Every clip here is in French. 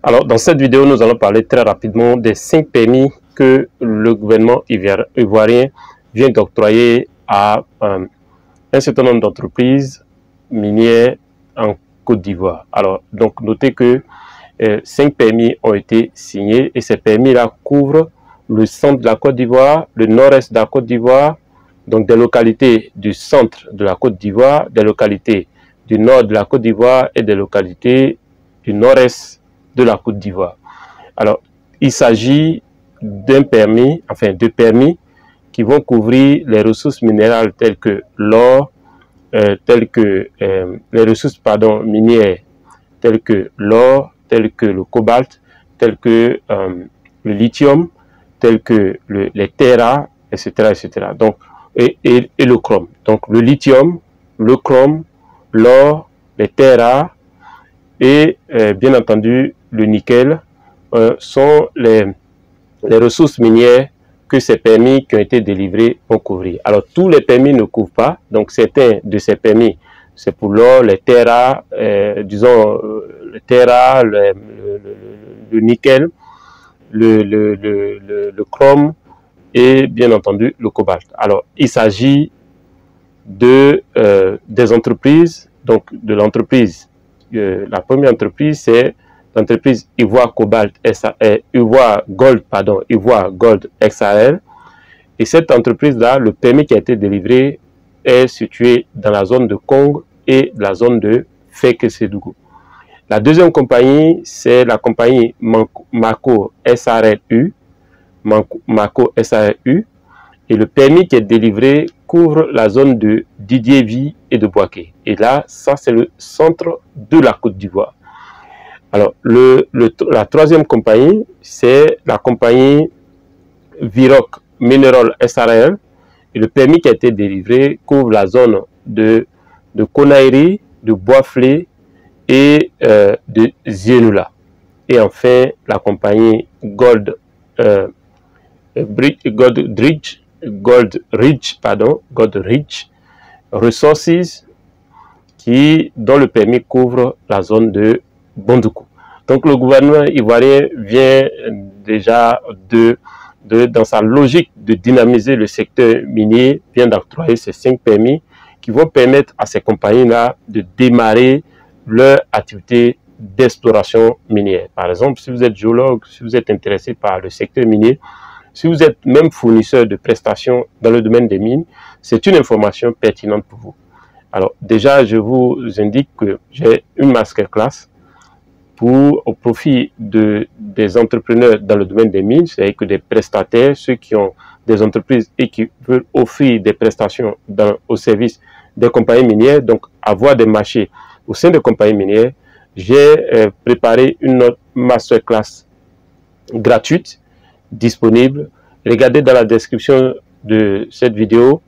Alors, dans cette vidéo, nous allons parler très rapidement des 5 permis que le gouvernement ivoirien vient d'octroyer à un certain nombre d'entreprises minières en Côte d'Ivoire. Alors, donc, notez que 5 permis ont été signés et ces permis-là couvrent le centre de la Côte d'Ivoire, le nord-est de la Côte d'Ivoire, donc des localités du centre de la Côte d'Ivoire, des localités du nord de la Côte d'Ivoire et des localités du nord-est de la Côte d'Ivoire. Alors, il s'agit d'un permis, enfin de permis qui vont couvrir les ressources minérales telles que l'or, les ressources minières telles que l'or, telles que le cobalt, telles que le lithium, telles que les terres rares, etc., etc. Donc, et le chrome. Donc, le lithium, le chrome, l'or, les terres rares et bien entendu le nickel sont les ressources minières que ces permis qui ont été délivrés vont couvrir. Alors, tous les permis ne couvrent pas. Donc, certains de ces permis, c'est pour l'or, les terres rares, disons, les terres rares, le nickel, le chrome et bien entendu le cobalt. Alors, il s'agit des entreprises, donc de l'entreprise. La première entreprise, c'est l'entreprise Ivoire Gold XAL. Et cette entreprise-là, le permis qui a été délivré est situé dans la zone de Kong et la zone de Feke-Sédougou. La deuxième compagnie, c'est la compagnie Mako SARLU. Et le permis qui est délivré couvre la zone de Didiévi et de Boaké. Et là, ça c'est le centre de la Côte d'Ivoire. Alors, la troisième compagnie, c'est la compagnie Viroc Mineral SARL. Et le permis qui a été délivré couvre la zone de Konaïri, de Boisflé et de Zienoula. Et enfin, la compagnie Goldridge Resources dont le permis couvre la zone de Bondoukou. Donc le gouvernement ivoirien vient déjà dans sa logique de dynamiser le secteur minier, vient d'octroyer ces 5 permis qui vont permettre à ces compagnies-là de démarrer leur activité d'exploration minière. Par exemple, si vous êtes géologue, si vous êtes intéressé par le secteur minier, si vous êtes même fournisseur de prestations dans le domaine des mines, c'est une information pertinente pour vous. Alors déjà, je vous indique que j'ai une masterclass au profit des entrepreneurs dans le domaine des mines, c'est-à-dire que des prestataires, ceux qui ont des entreprises et qui veulent offrir des prestations au service des compagnies minières, donc avoir des marchés au sein des compagnies minières. J'ai préparé une autre masterclass gratuite disponible. Regardez dans la description de cette vidéo.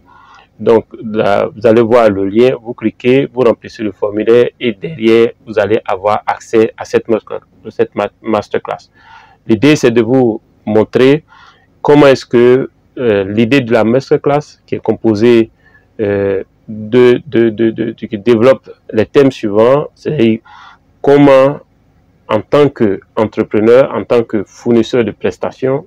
Donc là, vous allez voir le lien, vous cliquez, vous remplissez le formulaire et derrière, vous allez avoir accès à cette masterclass. L'idée, c'est de vous montrer comment est-ce que l'idée de la masterclass, qui est composée qui développe les thèmes suivants, c'est comment, en tant qu'entrepreneur, en tant que fournisseur de prestations,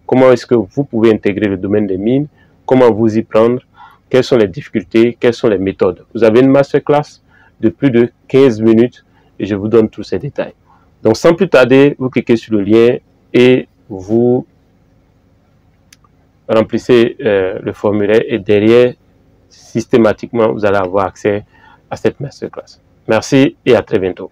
comment est-ce que vous pouvez intégrer le domaine des mines, comment vous y prendre, quelles sont les difficultés, quelles sont les méthodes. Vous avez une masterclass de plus de 15 minutes et je vous donne tous ces détails. Donc sans plus tarder, vous cliquez sur le lien et vous remplissez le formulaire et derrière, systématiquement, vous allez avoir accès à cette masterclass. Merci et à très bientôt.